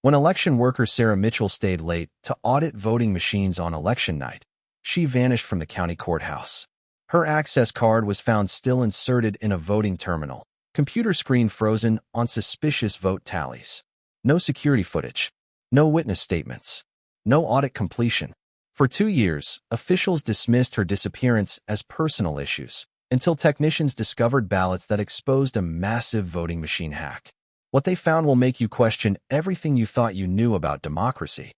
When election worker Sarah Mitchell stayed late to audit voting machines on election night, she vanished from the county courthouse. Her access card was found still inserted in a voting terminal, computer screen frozen on suspicious vote tallies. No security footage, no witness statements, no audit completion. For 2 years, officials dismissed her disappearance as personal issues until technicians discovered ballots that exposed a massive voting machine hack. What they found will make you question everything you thought you knew about democracy.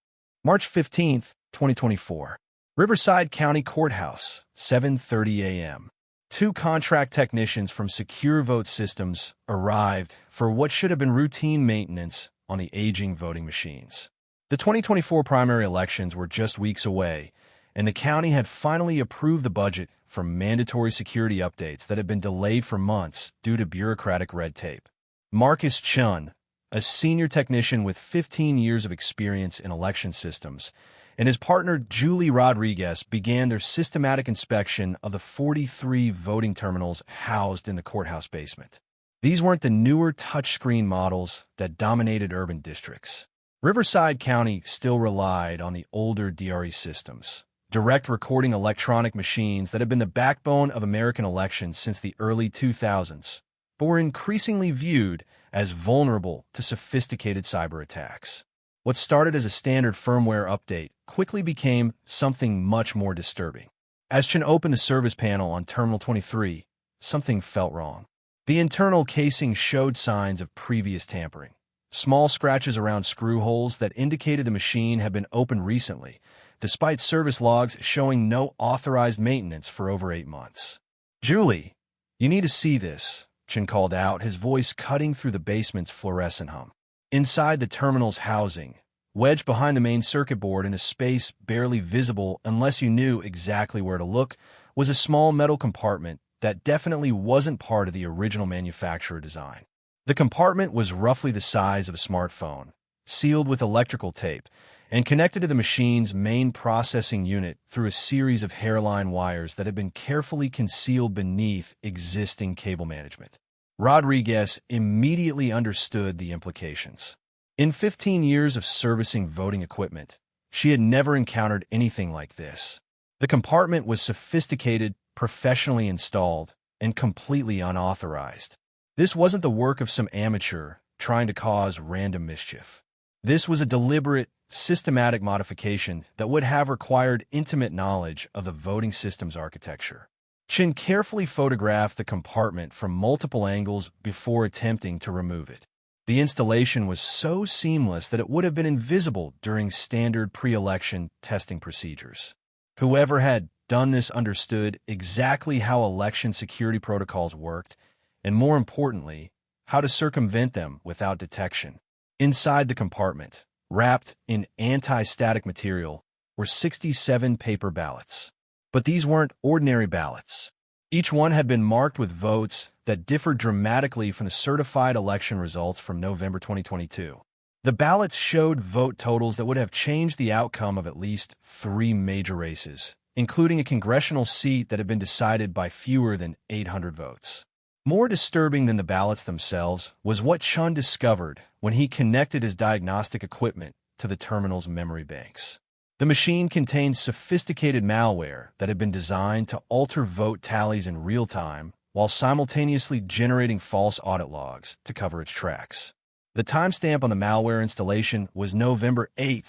March 15, 2024. Riverside County Courthouse, 7:30 a.m. 2 contract technicians from Secure Vote Systems arrived for what should have been routine maintenance on the aging voting machines. The 2024 primary elections were just weeks away, and the county had finally approved the budget for mandatory security updates that had been delayed for months due to bureaucratic red tape. Marcus Chun, a senior technician with 15 years of experience in election systems, and his partner Julie Rodriguez began their systematic inspection of the 43 voting terminals housed in the courthouse basement. These weren't the newer touchscreen models that dominated urban districts. Riverside County still relied on the older DRE systems, direct recording electronic machines that have been the backbone of American elections since the early 2000s, but were increasingly viewed as vulnerable to sophisticated cyber attacks. What started as a standard firmware update quickly became something much more disturbing. As Chen opened the service panel on Terminal 23, something felt wrong. The internal casing showed signs of previous tampering. Small scratches around screw holes that indicated the machine had been opened recently, despite service logs showing no authorized maintenance for over 8 months. "Julie, you need to see this," Chen called out, his voice cutting through the basement's fluorescent hum. Inside the terminal's housing, wedged behind the main circuit board in a space barely visible unless you knew exactly where to look, was a small metal compartment that definitely wasn't part of the original manufacturer design. The compartment was roughly the size of a smartphone, sealed with electrical tape, and connected to the machine's main processing unit through a series of hairline wires that had been carefully concealed beneath existing cable management. Rodriguez immediately understood the implications. In 15 years of servicing voting equipment, she had never encountered anything like this. The compartment was sophisticated, professionally installed, and completely unauthorized. This wasn't the work of some amateur trying to cause random mischief. This was a deliberate, systematic modification that would have required intimate knowledge of the voting system's architecture. Chin carefully photographed the compartment from multiple angles before attempting to remove it. The installation was so seamless that it would have been invisible during standard pre-election testing procedures. Whoever had done this understood exactly how election security protocols worked, and more importantly, how to circumvent them without detection. Inside the compartment, wrapped in anti-static material, were 67 paper ballots. But these weren't ordinary ballots. Each one had been marked with votes that differed dramatically from the certified election results from November 2022. The ballots showed vote totals that would have changed the outcome of at least 3 major races, including a congressional seat that had been decided by fewer than 800 votes. More disturbing than the ballots themselves was what Chun discovered when he connected his diagnostic equipment to the terminal's memory banks. The machine contained sophisticated malware that had been designed to alter vote tallies in real time while simultaneously generating false audit logs to cover its tracks. The timestamp on the malware installation was November 8,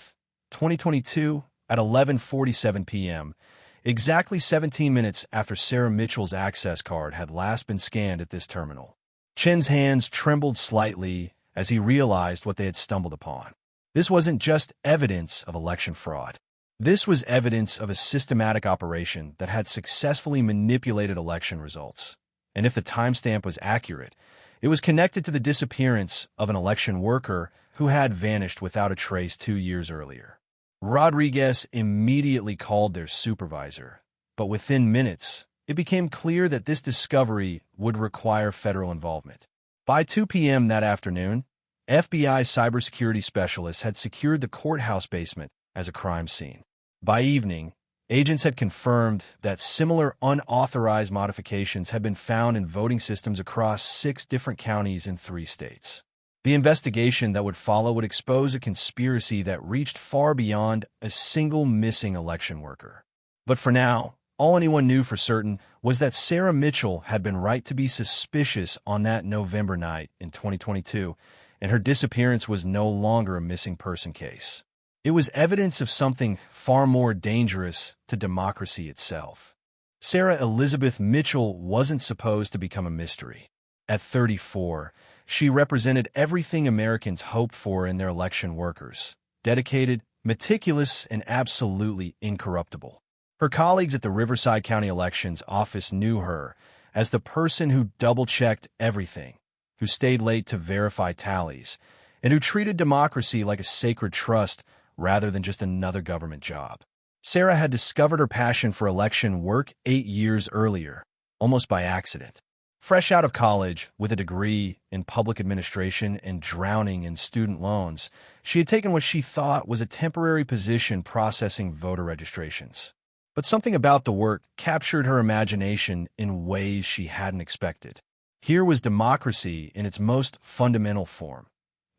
2022 at 11:47 p.m., exactly 17 minutes after Sarah Mitchell's access card had last been scanned at this terminal. Chen's hands trembled slightly as he realized what they had stumbled upon. This wasn't just evidence of election fraud. This was evidence of a systematic operation that had successfully manipulated election results. And if the timestamp was accurate, it was connected to the disappearance of an election worker who had vanished without a trace 2 years earlier. Rodriguez immediately called their supervisor, but within minutes, it became clear that this discovery would require federal involvement. By 2 p.m. that afternoon, FBI cybersecurity specialists had secured the courthouse basement as a crime scene. By evening, agents had confirmed that similar unauthorized modifications had been found in voting systems across 6 different counties in 3 states. The investigation that would follow would expose a conspiracy that reached far beyond a single missing election worker. But for now, all anyone knew for certain was that Sarah Mitchell had been right to be suspicious on that November night in 2022, and her disappearance was no longer a missing person case. It was evidence of something far more dangerous to democracy itself. Sarah Elizabeth Mitchell wasn't supposed to become a mystery. At 34, she represented everything Americans hoped for in their election workers: dedicated, meticulous, and absolutely incorruptible. Her colleagues at the Riverside County Elections Office knew her as the person who double-checked everything, who stayed late to verify tallies, and who treated democracy like a sacred trust rather than just another government job. Sarah had discovered her passion for election work 8 years earlier, almost by accident. Fresh out of college, with a degree in public administration and drowning in student loans, she had taken what she thought was a temporary position processing voter registrations. But something about the work captured her imagination in ways she hadn't expected. Here was democracy in its most fundamental form.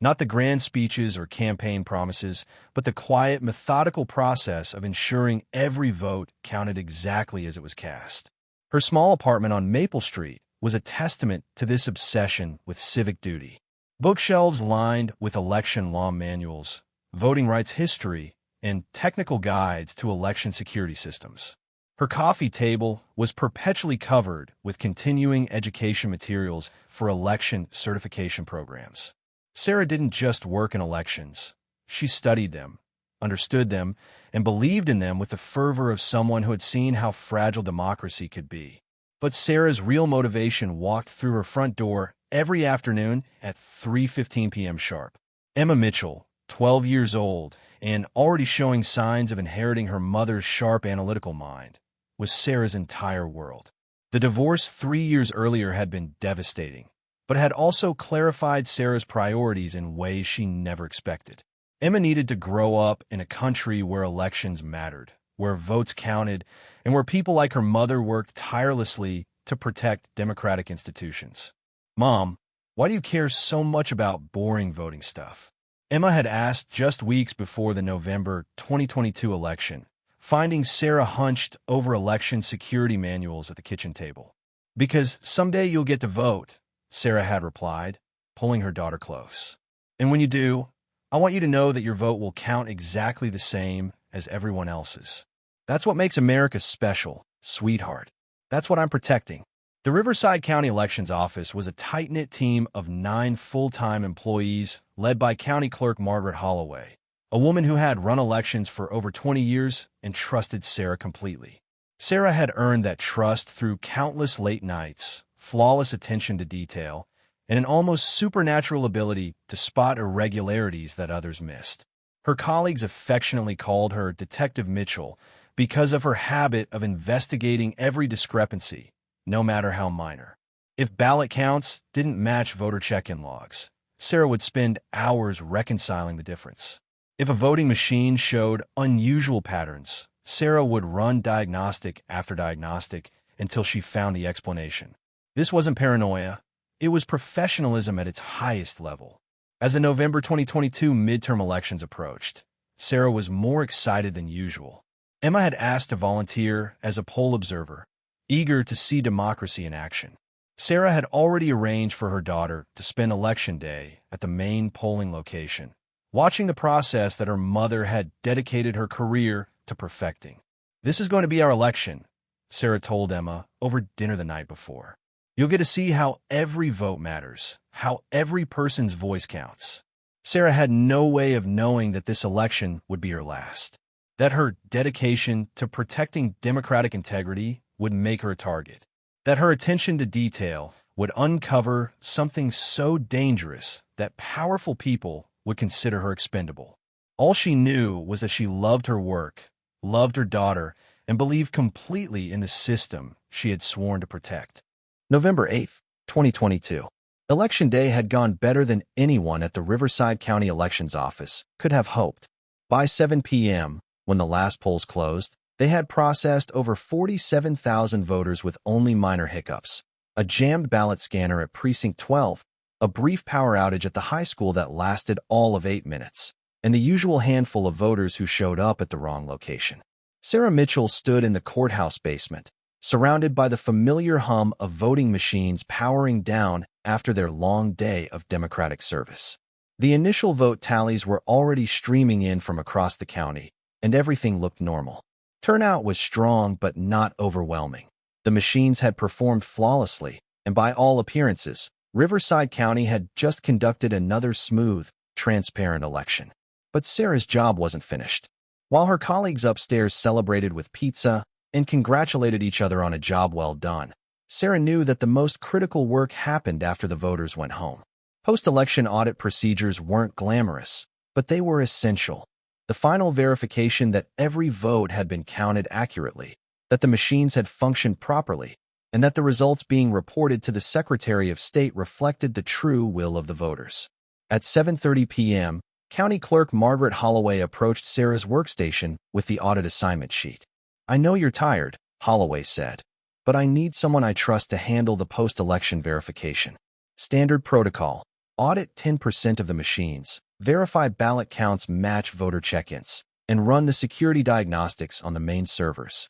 Not the grand speeches or campaign promises, but the quiet, methodical process of ensuring every vote counted exactly as it was cast. Her small apartment on Maple Street was a testament to this obsession with civic duty. Bookshelves lined with election law manuals, voting rights history, and technical guides to election security systems. Her coffee table was perpetually covered with continuing education materials for election certification programs. Sarah didn't just work in elections. She studied them, understood them, and believed in them with the fervor of someone who had seen how fragile democracy could be. But Sarah's real motivation walked through her front door every afternoon at 3:15 p.m. sharp. Emma Mitchell, 12 years old, and already showing signs of inheriting her mother's sharp analytical mind, was Sarah's entire world. The divorce 3 years earlier had been devastating, but had also clarified Sarah's priorities in ways she never expected. Emma needed to grow up in a country where elections mattered, where votes counted, and where people like her mother worked tirelessly to protect democratic institutions. "Mom, why do you care so much about boring voting stuff?" Emma had asked just weeks before the November 2022 election, finding Sarah hunched over election security manuals at the kitchen table. "Because someday you'll get to vote," Sarah had replied, pulling her daughter close. "And when you do, I want you to know that your vote will count exactly the same as everyone else's. That's what makes America special, sweetheart. That's what I'm protecting." The Riverside County Elections Office was a tight-knit team of 9 full-time employees led by County Clerk Margaret Holloway, a woman who had run elections for over 20 years and trusted Sarah completely. Sarah had earned that trust through countless late nights, flawless attention to detail, and an almost supernatural ability to spot irregularities that others missed. Her colleagues affectionately called her Detective Mitchell because of her habit of investigating every discrepancy, no matter how minor. If ballot counts didn't match voter check-in logs, Sarah would spend hours reconciling the difference. If a voting machine showed unusual patterns, Sarah would run diagnostic after diagnostic until she found the explanation. This wasn't paranoia. It was professionalism at its highest level. As the November 2022 midterm elections approached, Sarah was more excited than usual. Emma had asked to volunteer as a poll observer, eager to see democracy in action. Sarah had already arranged for her daughter to spend Election Day at the main polling location, watching the process that her mother had dedicated her career to perfecting. "This is going to be our election," Sarah told Emma over dinner the night before. "You'll get to see how every vote matters, how every person's voice counts." Sarah had no way of knowing that this election would be her last, that her dedication to protecting democratic integrity would make her a target, that her attention to detail would uncover something so dangerous that powerful people would consider her expendable. All she knew was that she loved her work, loved her daughter, and believed completely in the system she had sworn to protect. November 8th, 2022. Election Day had gone better than anyone at the Riverside County Elections Office could have hoped. By 7 p.m., when the last polls closed, they had processed over 47,000 voters with only minor hiccups. A jammed ballot scanner at Precinct 12 a brief power outage at the high school that lasted all of 8 minutes, and the usual handful of voters who showed up at the wrong location. Sarah Mitchell stood in the courthouse basement, surrounded by the familiar hum of voting machines powering down after their long day of Democratic service. The initial vote tallies were already streaming in from across the county, and everything looked normal. Turnout was strong but not overwhelming. The machines had performed flawlessly, and by all appearances, Riverside County had just conducted another smooth, transparent election. But Sarah's job wasn't finished. While her colleagues upstairs celebrated with pizza and congratulated each other on a job well done, Sarah knew that the most critical work happened after the voters went home. Post-election audit procedures weren't glamorous, but they were essential. The final verification that every vote had been counted accurately, that the machines had functioned properly, and that the results being reported to the Secretary of State reflected the true will of the voters. At 7:30 p.m., County Clerk Margaret Holloway approached Sarah's workstation with the audit assignment sheet. "I know you're tired," Holloway said, "but I need someone I trust to handle the post-election verification. Standard protocol. Audit 10% of the machines, verify ballot counts match voter check-ins, and run the security diagnostics on the main servers."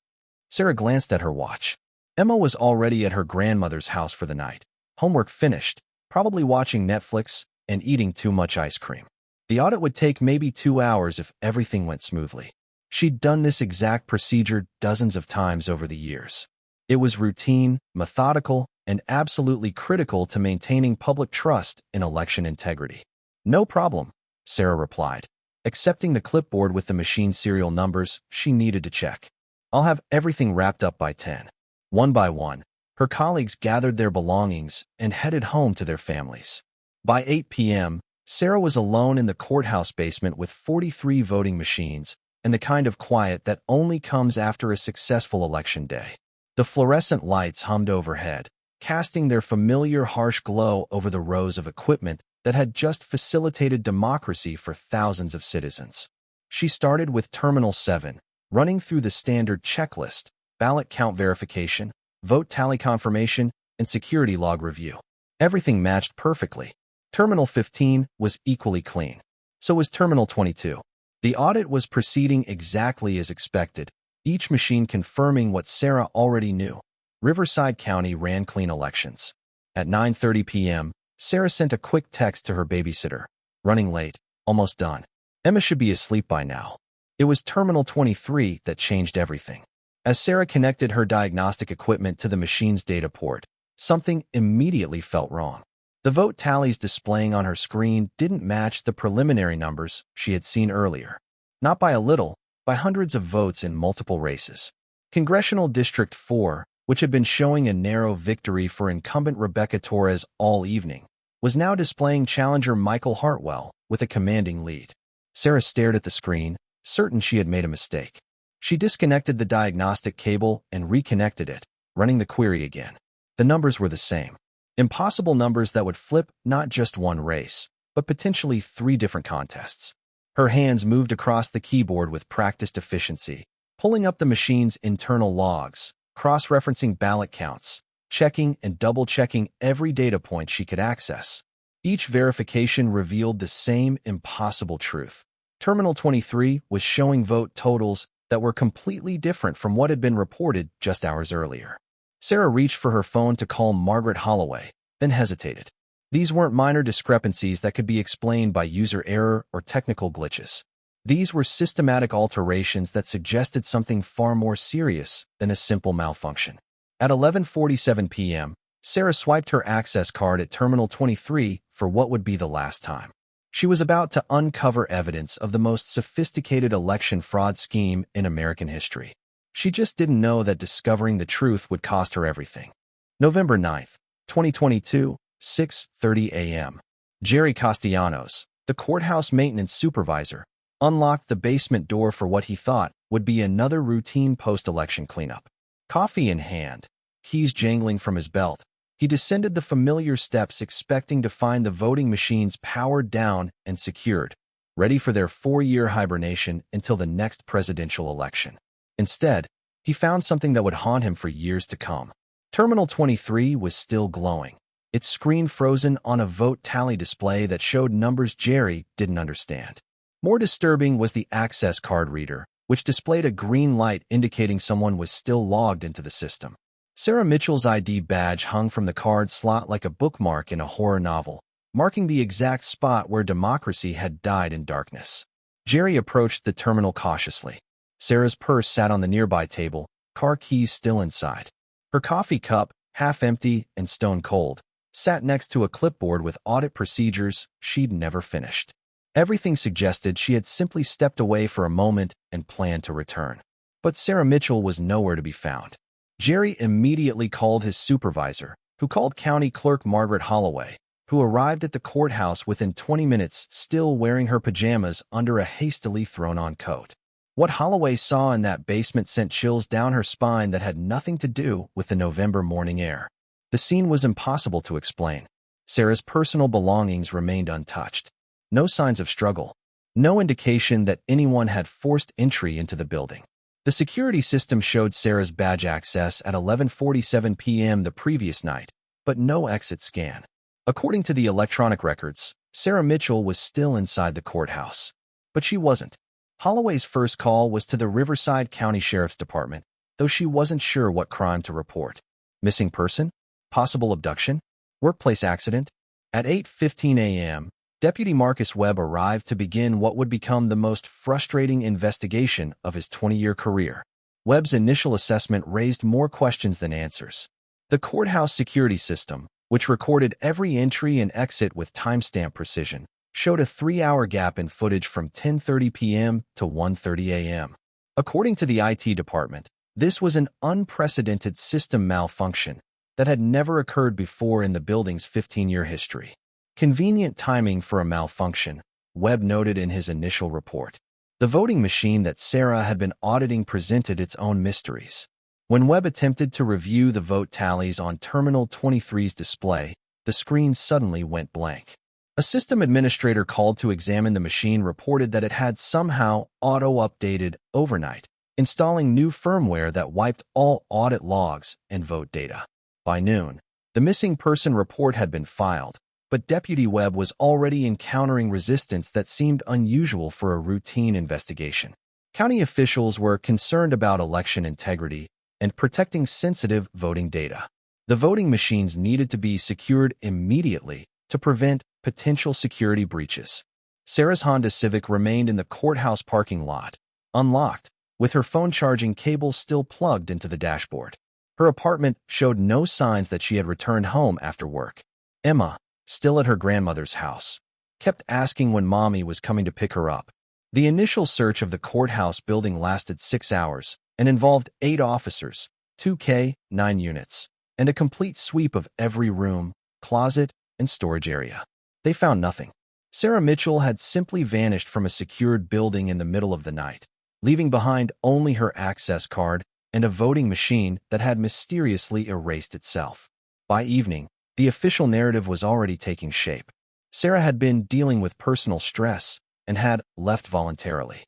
Sarah glanced at her watch. Emma was already at her grandmother's house for the night. Homework finished, probably watching Netflix and eating too much ice cream. The audit would take maybe 2 hours if everything went smoothly. She'd done this exact procedure dozens of times over the years. It was routine, methodical, and absolutely critical to maintaining public trust in election integrity. "No problem," Sarah replied, accepting the clipboard with the machine serial numbers she needed to check. "I'll have everything wrapped up by 10. One by one, her colleagues gathered their belongings and headed home to their families. By 8 p.m., Sarah was alone in the courthouse basement with 43 voting machines and the kind of quiet that only comes after a successful election day. The fluorescent lights hummed overhead, casting their familiar harsh glow over the rows of equipment that had just facilitated democracy for thousands of citizens. She started with Terminal 7, running through the standard checklist: ballot count verification, vote tally confirmation, and security log review. Everything matched perfectly. Terminal 15 was equally clean. So was Terminal 22. The audit was proceeding exactly as expected, each machine confirming what Sarah already knew. Riverside County ran clean elections. At 9:30 p.m., Sarah sent a quick text to her babysitter. "Running late, almost done. Emma should be asleep by now." It was Terminal 23 that changed everything. As Sarah connected her diagnostic equipment to the machine's data port, something immediately felt wrong. The vote tallies displaying on her screen didn't match the preliminary numbers she had seen earlier. Not by a little, by hundreds of votes in multiple races. Congressional District 4, which had been showing a narrow victory for incumbent Rebecca Torres all evening, was now displaying challenger Michael Hartwell with a commanding lead. Sarah stared at the screen, certain she had made a mistake. She disconnected the diagnostic cable and reconnected it, running the query again. The numbers were the same. Impossible numbers that would flip not just one race, but potentially 3 different contests. Her hands moved across the keyboard with practiced efficiency, pulling up the machine's internal logs, cross-referencing ballot counts, checking and double-checking every data point she could access. Each verification revealed the same impossible truth. Terminal 23 was showing vote totals that were completely different from what had been reported just hours earlier. Sarah reached for her phone to call Margaret Holloway, then hesitated. These weren't minor discrepancies that could be explained by user error or technical glitches. These were systematic alterations that suggested something far more serious than a simple malfunction. At 11:47 p.m., Sarah swiped her access card at Terminal 23 for what would be the last time. She was about to uncover evidence of the most sophisticated election fraud scheme in American history. She just didn't know that discovering the truth would cost her everything. November 9th, 2022, 6:30 a.m. Jerry Castellanos, the courthouse maintenance supervisor, unlocked the basement door for what he thought would be another routine post-election cleanup. Coffee in hand, keys jangling from his belt, he descended the familiar steps expecting to find the voting machines powered down and secured, ready for their 4-year hibernation until the next presidential election. Instead, he found something that would haunt him for years to come. Terminal 23 was still glowing. its screen frozen on a vote tally display that showed numbers Jerry didn't understand. More disturbing was the access card reader, which displayed a green light indicating someone was still logged into the system. Sarah Mitchell's ID badge hung from the card slot like a bookmark in a horror novel, marking the exact spot where democracy had died in darkness. Jerry approached the terminal cautiously. Sarah's purse sat on the nearby table, car keys still inside. Her coffee cup, half empty and stone cold, sat next to a clipboard with audit procedures she'd never finished. Everything suggested she had simply stepped away for a moment and planned to return. But Sarah Mitchell was nowhere to be found. Jerry immediately called his supervisor, who called County Clerk Margaret Holloway, who arrived at the courthouse within 20 minutes still wearing her pajamas under a hastily thrown-on coat. What Holloway saw in that basement sent chills down her spine that had nothing to do with the November morning air. The scene was impossible to explain. Sarah's personal belongings remained untouched. No signs of struggle. No indication that anyone had forced entry into the building. The security system showed Sarah's badge access at 11:47 p.m. the previous night, but no exit scan. According to the electronic records, Sarah Mitchell was still inside the courthouse. But she wasn't. Holloway's first call was to the Riverside County Sheriff's Department, though she wasn't sure what crime to report. Missing person? Possible abduction? Workplace accident? At 8:15 a.m., Deputy Marcus Webb arrived to begin what would become the most frustrating investigation of his 20-year career. Webb's initial assessment raised more questions than answers. The courthouse security system, which recorded every entry and exit with timestamp precision, showed a 3-hour gap in footage from 10:30 p.m. to 1:30 a.m. According to the IT department, this was an unprecedented system malfunction that had never occurred before in the building's 15-year history. Convenient timing for a malfunction, Webb noted in his initial report. The voting machine that Sarah had been auditing presented its own mysteries. When Webb attempted to review the vote tallies on Terminal 23's display, the screen suddenly went blank. A system administrator called to examine the machine reported that it had somehow auto-updated overnight, installing new firmware that wiped all audit logs and vote data. By noon, the missing person report had been filed, but Deputy Webb was already encountering resistance that seemed unusual for a routine investigation. County officials were concerned about election integrity and protecting sensitive voting data. The voting machines needed to be secured immediately to prevent potential security breaches. Sarah's Honda Civic remained in the courthouse parking lot, unlocked, with her phone charging cable still plugged into the dashboard. Her apartment showed no signs that she had returned home after work. Emma, still at her grandmother's house, kept asking when Mommy was coming to pick her up. The initial search of the courthouse building lasted 6 hours and involved 8 officers, 2K9 units, and a complete sweep of every room, closet, and storage area. They found nothing. Sarah Mitchell had simply vanished from a secured building in the middle of the night, leaving behind only her access card and a voting machine that had mysteriously erased itself. By evening, the official narrative was already taking shape. Sarah had been dealing with personal stress and had left voluntarily.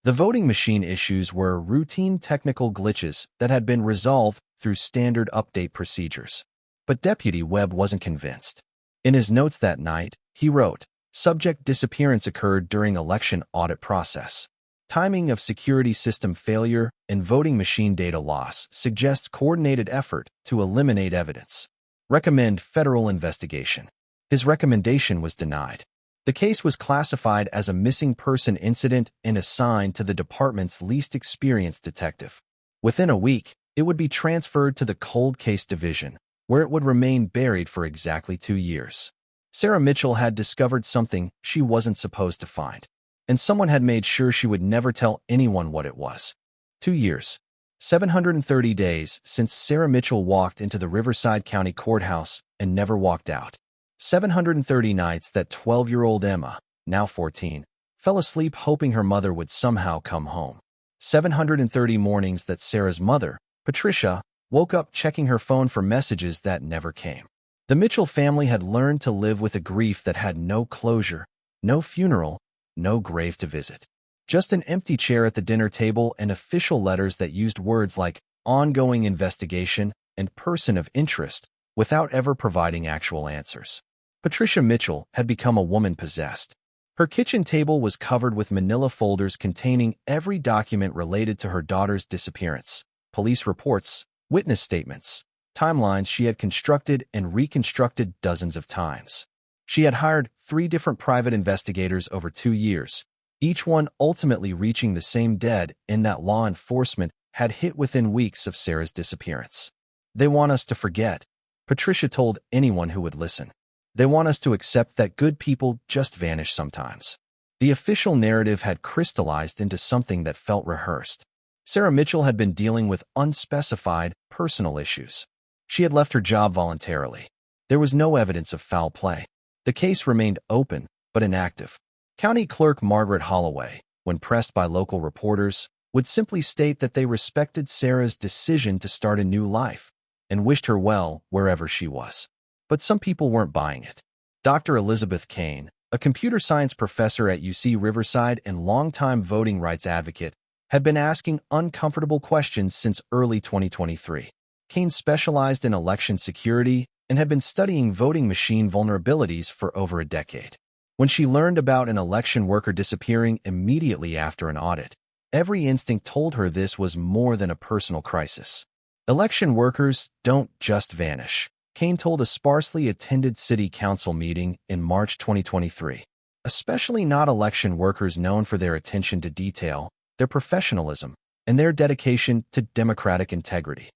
The voting machine issues were routine technical glitches that had been resolved through standard update procedures. But Deputy Webb wasn't convinced. In his notes that night, he wrote, "Subject disappearance occurred during election audit process. Timing of security system failure and voting machine data loss suggests coordinated effort to eliminate evidence. Recommend federal investigation." His recommendation was denied. The case was classified as a missing person incident and assigned to the department's least experienced detective. Within a week, it would be transferred to the cold case division, where it would remain buried for exactly 2 years. Sarah Mitchell had discovered something she wasn't supposed to find, and someone had made sure she would never tell anyone what it was. 2 years. 730 days since Sarah Mitchell walked into the Riverside County Courthouse and never walked out. 730 nights that 12-year-old Emma, now 14, fell asleep hoping her mother would somehow come home. 730 mornings that Sarah's mother, Patricia, woke up checking her phone for messages that never came. The Mitchell family had learned to live with a grief that had no closure, no funeral, no grave to visit. Just an empty chair at the dinner table and official letters that used words like ongoing investigation and person of interest without ever providing actual answers. Patricia Mitchell had become a woman possessed. Her kitchen table was covered with manila folders containing every document related to her daughter's disappearance: police reports, witness statements, timelines she had constructed and reconstructed dozens of times. She had hired 3 different private investigators over 2 years, each one ultimately reaching the same dead end that law enforcement had hit within weeks of Sarah's disappearance. "They want us to forget," Patricia told anyone who would listen. "They want us to accept that good people just vanish sometimes." The official narrative had crystallized into something that felt rehearsed. Sarah Mitchell had been dealing with unspecified, personal issues. She had left her job voluntarily. There was no evidence of foul play. The case remained open, but inactive. County Clerk Margaret Holloway, when pressed by local reporters, would simply state that they respected Sarah's decision to start a new life and wished her well wherever she was. But some people weren't buying it. Dr. Elizabeth Kane, a computer science professor at UC Riverside and longtime voting rights advocate, had been asking uncomfortable questions since early 2023. Kane specialized in election security and had been studying voting machine vulnerabilities for over a decade. When she learned about an election worker disappearing immediately after an audit, every instinct told her this was more than a personal crisis. Election workers don't just vanish, Kane told a sparsely attended city council meeting in March 2023. Especially not election workers known for their attention to detail, their professionalism, and their dedication to democratic integrity.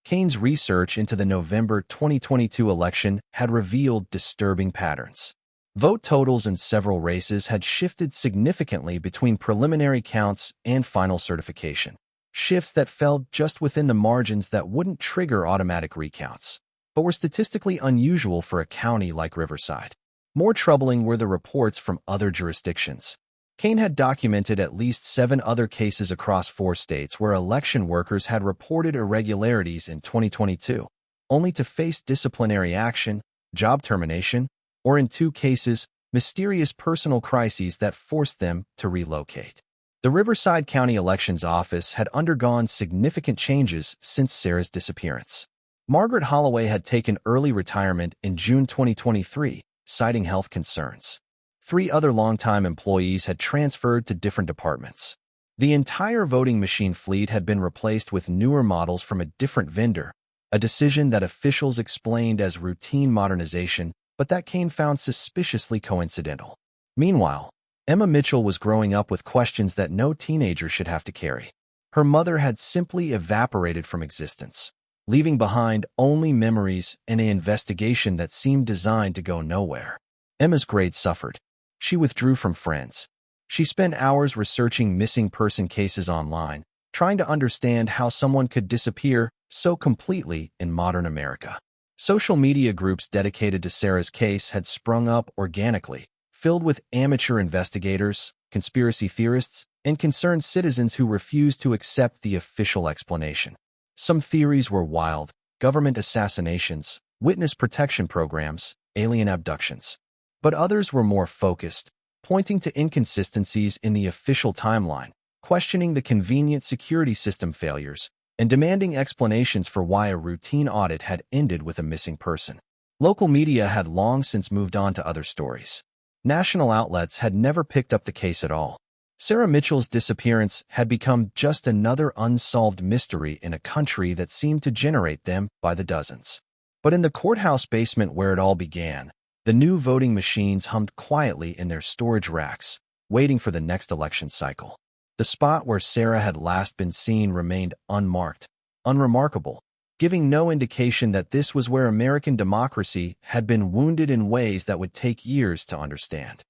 Kane's research into the November 2022 election had revealed disturbing patterns. Vote totals in several races had shifted significantly between preliminary counts and final certification, shifts that fell just within the margins that wouldn't trigger automatic recounts, but were statistically unusual for a county like Riverside. More troubling were the reports from other jurisdictions. Kane had documented at least 7 other cases across 4 states where election workers had reported irregularities in 2022, only to face disciplinary action, job termination, or in 2 cases, mysterious personal crises that forced them to relocate. The Riverside County Elections Office had undergone significant changes since Sarah's disappearance. Margaret Holloway had taken early retirement in June 2023, citing health concerns. 3 other longtime employees had transferred to different departments. The entire voting machine fleet had been replaced with newer models from a different vendor, a decision that officials explained as routine modernization, but that Kane found suspiciously coincidental. Meanwhile, Emma Mitchell was growing up with questions that no teenager should have to carry. Her mother had simply evaporated from existence, leaving behind only memories and an investigation that seemed designed to go nowhere. Emma's grades suffered. She withdrew from friends. She spent hours researching missing person cases online, trying to understand how someone could disappear so completely in modern America. Social media groups dedicated to Sarah's case had sprung up organically, filled with amateur investigators, conspiracy theorists, and concerned citizens who refused to accept the official explanation. Some theories were wild: government assassinations, witness protection programs, alien abductions. But others were more focused, pointing to inconsistencies in the official timeline, questioning the convenient security system failures, and demanding explanations for why a routine audit had ended with a missing person. Local media had long since moved on to other stories. National outlets had never picked up the case at all. Sarah Mitchell's disappearance had become just another unsolved mystery in a country that seemed to generate them by the dozens. But in the courthouse basement where it all began, the new voting machines hummed quietly in their storage racks, waiting for the next election cycle. The spot where Sarah had last been seen remained unmarked, unremarkable, giving no indication that this was where American democracy had been wounded in ways that would take years to understand.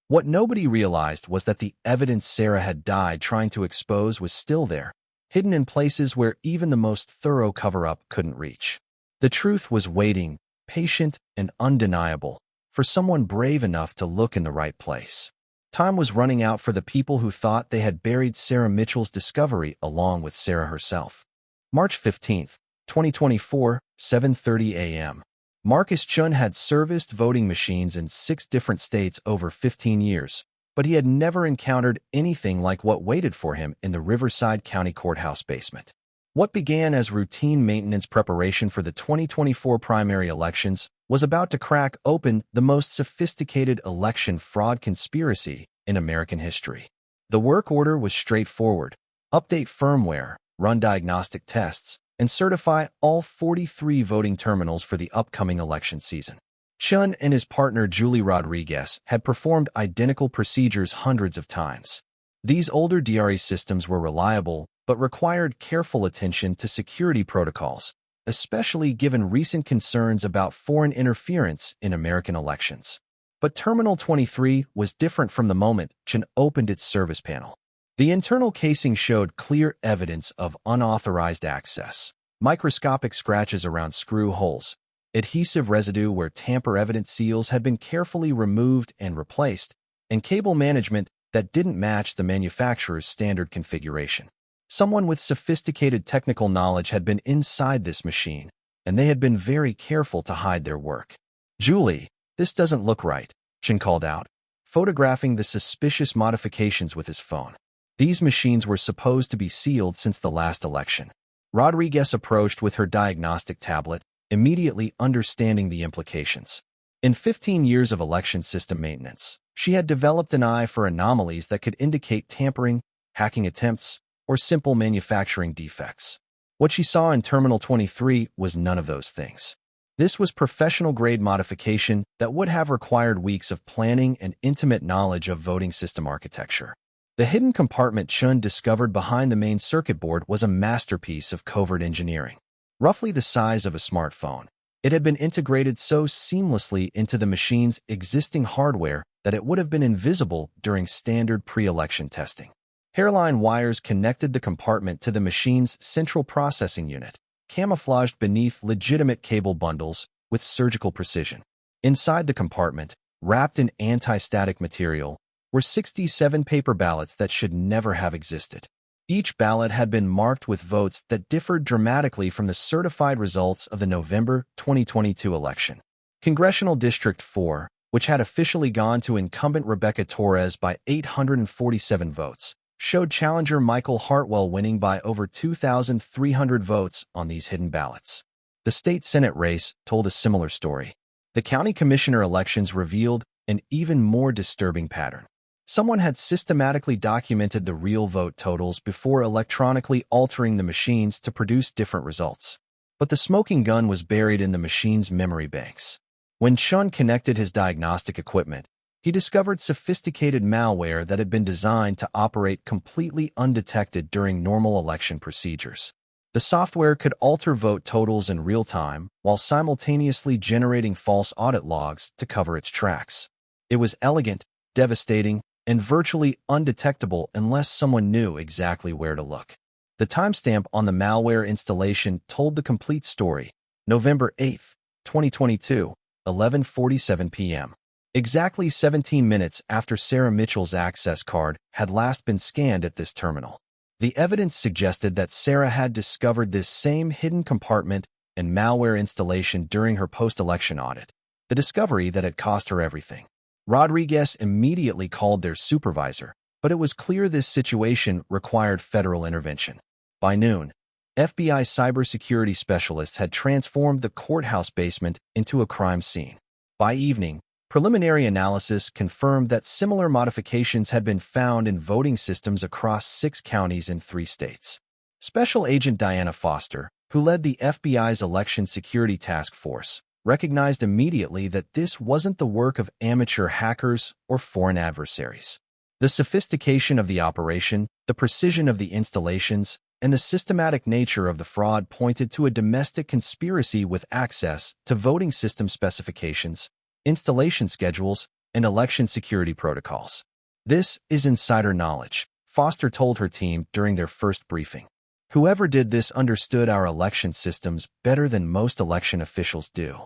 What nobody realized was that the evidence Sarah had died trying to expose was still there, hidden in places where even the most thorough cover-up couldn't reach. The truth was waiting, patient and undeniable, for someone brave enough to look in the right place. Time was running out for the people who thought they had buried Sarah Mitchell's discovery along with Sarah herself. March 15, 2024, 7:30 a.m. Marcus Chun had serviced voting machines in 6 different states over 15 years, but he had never encountered anything like what waited for him in the Riverside County Courthouse basement. What began as routine maintenance preparation for the 2024 primary elections was about to crack open the most sophisticated election fraud conspiracy in American history. The work order was straightforward: update firmware, run diagnostic tests, and certify all 43 voting terminals for the upcoming election season. Chun and his partner Julie Rodriguez had performed identical procedures hundreds of times. These older DRE systems were reliable, but required careful attention to security protocols, especially given recent concerns about foreign interference in American elections. But Terminal 23 was different from the moment Chun opened its service panel. The internal casing showed clear evidence of unauthorized access: microscopic scratches around screw holes, adhesive residue where tamper-evident seals had been carefully removed and replaced, and cable management that didn't match the manufacturer's standard configuration. Someone with sophisticated technical knowledge had been inside this machine, and they had been very careful to hide their work. "Julie, this doesn't look right," Chun called out, photographing the suspicious modifications with his phone. These machines were supposed to be sealed since the last election. Rodriguez approached with her diagnostic tablet, immediately understanding the implications. In 15 years of election system maintenance, she had developed an eye for anomalies that could indicate tampering, hacking attempts, or simple manufacturing defects. What she saw in Terminal 23 was none of those things. This was professional-grade modification that would have required weeks of planning and intimate knowledge of voting system architecture. The hidden compartment Chun discovered behind the main circuit board was a masterpiece of covert engineering. Roughly the size of a smartphone, it had been integrated so seamlessly into the machine's existing hardware that it would have been invisible during standard pre-election testing. Hairline wires connected the compartment to the machine's central processing unit, camouflaged beneath legitimate cable bundles with surgical precision. Inside the compartment, wrapped in anti-static material, were 67 paper ballots that should never have existed. Each ballot had been marked with votes that differed dramatically from the certified results of the November 2022 election. Congressional District 4, which had officially gone to incumbent Rebecca Torres by 847 votes, showed challenger Michael Hartwell winning by over 2,300 votes on these hidden ballots. The state Senate race told a similar story. The county commissioner elections revealed an even more disturbing pattern. Someone had systematically documented the real vote totals before electronically altering the machines to produce different results. But the smoking gun was buried in the machine's memory banks. When Chun connected his diagnostic equipment, he discovered sophisticated malware that had been designed to operate completely undetected during normal election procedures. The software could alter vote totals in real time while simultaneously generating false audit logs to cover its tracks. It was elegant, devastating, and virtually undetectable unless someone knew exactly where to look. The timestamp on the malware installation told the complete story: November 8, 2022, 11:47 p.m. Exactly 17 minutes after Sarah Mitchell's access card had last been scanned at this terminal. The evidence suggested that Sarah had discovered this same hidden compartment and malware installation during her post-election audit, the discovery that had cost her everything. Rodriguez immediately called their supervisor, but it was clear this situation required federal intervention. By noon, FBI cybersecurity specialists had transformed the courthouse basement into a crime scene. By evening, preliminary analysis confirmed that similar modifications had been found in voting systems across 6 counties in 3 states. Special Agent Diana Foster, who led the FBI's Election Security Task Force, recognized immediately that this wasn't the work of amateur hackers or foreign adversaries. The sophistication of the operation, the precision of the installations, and the systematic nature of the fraud pointed to a domestic conspiracy with access to voting system specifications, installation schedules, and election security protocols. "This is insider knowledge," Foster told her team during their first briefing. "Whoever did this understood our election systems better than most election officials do."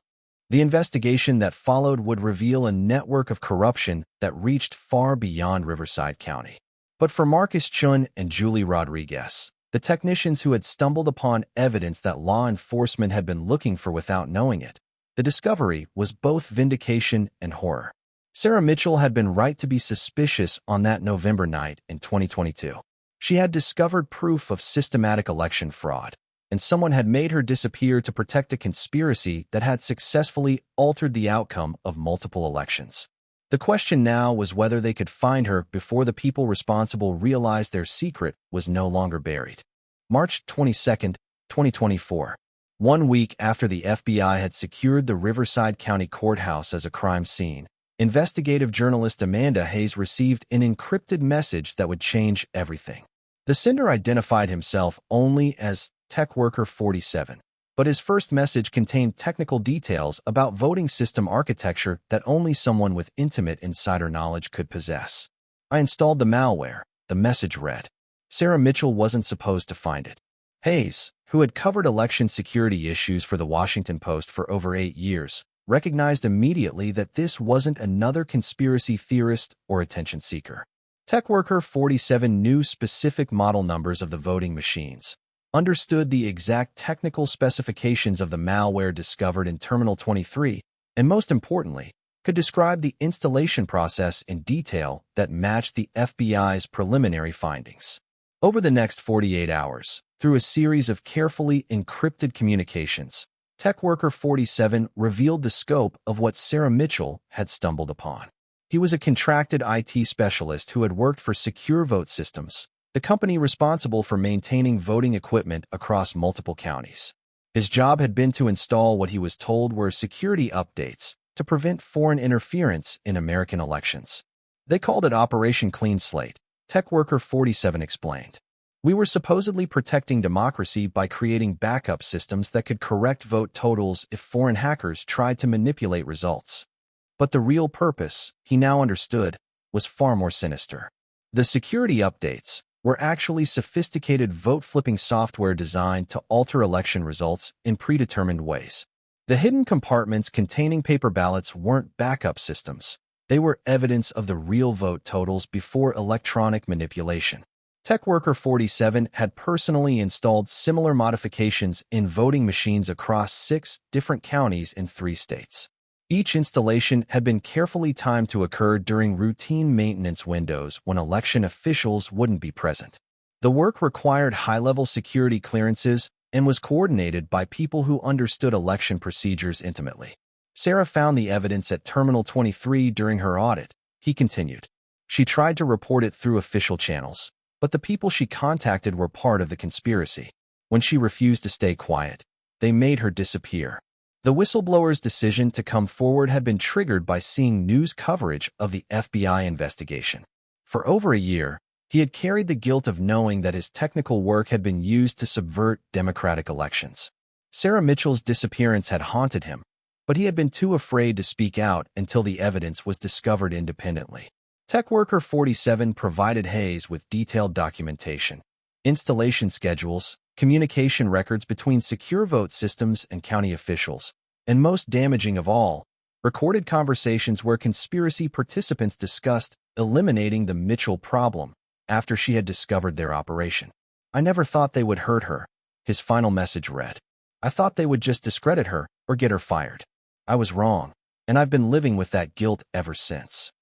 The investigation that followed would reveal a network of corruption that reached far beyond Riverside County. But for Marcus Chun and Julie Rodriguez, the technicians who had stumbled upon evidence that law enforcement had been looking for without knowing it, the discovery was both vindication and horror. Sarah Mitchell had been right to be suspicious on that November night in 2022. She had discovered proof of systematic election fraud, and someone had made her disappear to protect a conspiracy that had successfully altered the outcome of multiple elections. The question now was whether they could find her before the people responsible realized their secret was no longer buried. March 22, 2024. 1 week after the FBI had secured the Riverside County Courthouse as a crime scene, investigative journalist Amanda Hayes received an encrypted message that would change everything. The sender identified himself only as Tech Worker 47, but his first message contained technical details about voting system architecture that only someone with intimate insider knowledge could possess. "I installed the malware," the message read. Sarah Mitchell wasn't supposed to find it. Hayes, who had covered election security issues for the Washington Post for over 8 years, recognized immediately that this wasn't another conspiracy theorist or attention seeker. Tech Worker 47 knew specific model numbers of the voting machines, understood the exact technical specifications of the malware discovered in Terminal 23, and most importantly, could describe the installation process in detail that matched the FBI's preliminary findings. Over the next 48 hours, through a series of carefully encrypted communications, Tech Worker 47 revealed the scope of what Sarah Mitchell had stumbled upon. He was a contracted IT specialist who had worked for Secure Vote Systems, the company responsible for maintaining voting equipment across multiple counties. His job had been to install what he was told were security updates to prevent foreign interference in American elections. They called it Operation Clean Slate, Tech Worker 47 explained. "We were supposedly protecting democracy by creating backup systems that could correct vote totals if foreign hackers tried to manipulate results." But the real purpose, he now understood, was far more sinister. The security updates were actually sophisticated vote-flipping software designed to alter election results in predetermined ways. The hidden compartments containing paper ballots weren't backup systems. They were evidence of the real vote totals before electronic manipulation. Tech Worker 47 had personally installed similar modifications in voting machines across 6 different counties in 3 states. Each installation had been carefully timed to occur during routine maintenance windows when election officials wouldn't be present. The work required high-level security clearances and was coordinated by people who understood election procedures intimately. Sarah found the evidence at Terminal 23 during her audit, he continued. She tried to report it through official channels, but the people she contacted were part of the conspiracy. When she refused to stay quiet, they made her disappear. The whistleblower's decision to come forward had been triggered by seeing news coverage of the FBI investigation. For over a year, he had carried the guilt of knowing that his technical work had been used to subvert democratic elections. Sarah Mitchell's disappearance had haunted him, but he had been too afraid to speak out until the evidence was discovered independently. Tech Worker 47 provided Hayes with detailed documentation, installation schedules, communication records between Secure Vote Systems and county officials, and most damaging of all, recorded conversations where conspiracy participants discussed eliminating the Mitchell problem after she had discovered their operation. "I never thought they would hurt her," his final message read. "I thought they would just discredit her or get her fired. I was wrong, and I've been living with that guilt ever since."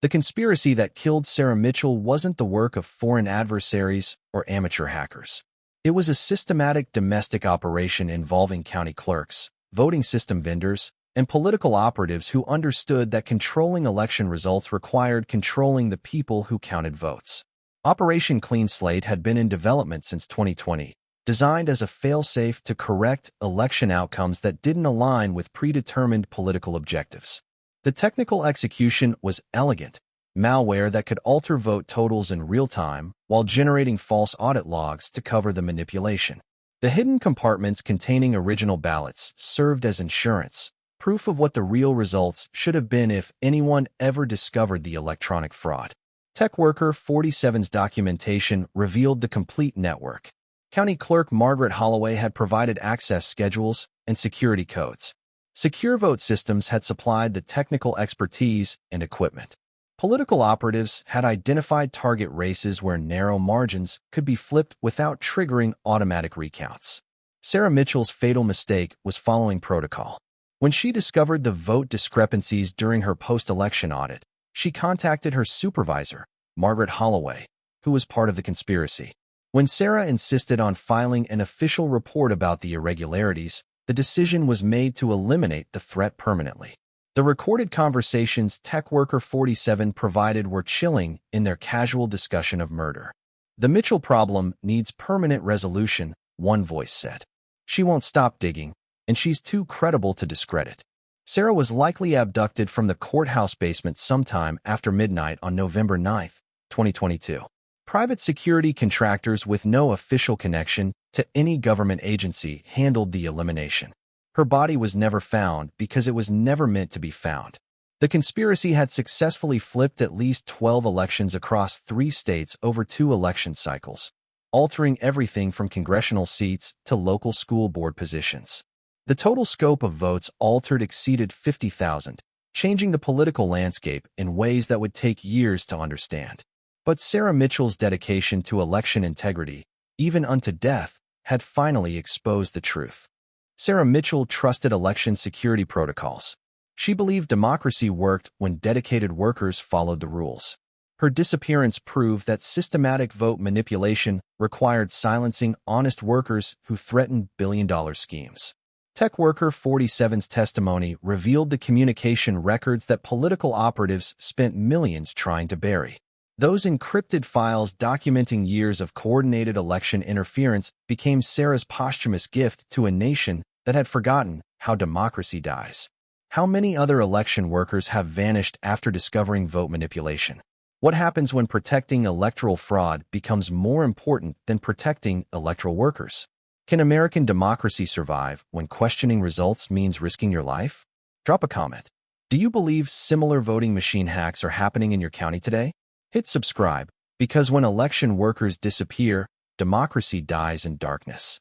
The conspiracy that killed Sarah Mitchell wasn't the work of foreign adversaries or amateur hackers. It was a systematic domestic operation involving county clerks, voting system vendors, and political operatives who understood that controlling election results required controlling the people who counted votes. Operation Clean Slate had been in development since 2020, designed as a fail-safe to correct election outcomes that didn't align with predetermined political objectives. The technical execution was elegant, malware that could alter vote totals in real time while generating false audit logs to cover the manipulation. The hidden compartments containing original ballots served as insurance, proof of what the real results should have been if anyone ever discovered the electronic fraud. Tech Worker 47's documentation revealed the complete network. County Clerk Margaret Holloway had provided access schedules and security codes. Secure Vote Systems had supplied the technical expertise and equipment. Political operatives had identified target races where narrow margins could be flipped without triggering automatic recounts. Sarah Mitchell's fatal mistake was following protocol. When she discovered the vote discrepancies during her post-election audit, she contacted her supervisor, Margaret Holloway, who was part of the conspiracy. When Sarah insisted on filing an official report about the irregularities, the decision was made to eliminate the threat permanently. The recorded conversations Tech Worker 47 provided were chilling in their casual discussion of murder. "The Mitchell problem needs permanent resolution," one voice said. "She won't stop digging, and she's too credible to discredit." Sarah was likely abducted from the courthouse basement sometime after midnight on November 9, 2022. Private security contractors with no official connection to any government agency handled the elimination. Her body was never found because it was never meant to be found. The conspiracy had successfully flipped at least 12 elections across 3 states over 2 election cycles, altering everything from congressional seats to local school board positions. The total scope of votes altered exceeded 50,000, changing the political landscape in ways that would take years to understand. But Sarah Mitchell's dedication to election integrity, even unto death, had finally exposed the truth. Sarah Mitchell trusted election security protocols. She believed democracy worked when dedicated workers followed the rules. Her disappearance proved that systematic vote manipulation required silencing honest workers who threatened billion-dollar schemes. Tech Worker 47's testimony revealed the communication records that political operatives spent millions trying to bury. Those encrypted files documenting years of coordinated election interference became Sarah's posthumous gift to a nation that had forgotten how democracy dies. How many other election workers have vanished after discovering vote manipulation? What happens when protecting electoral fraud becomes more important than protecting electoral workers? Can American democracy survive when questioning results means risking your life? Drop a comment. Do you believe similar voting machine hacks are happening in your county today? Hit subscribe, because when election workers disappear, democracy dies in darkness.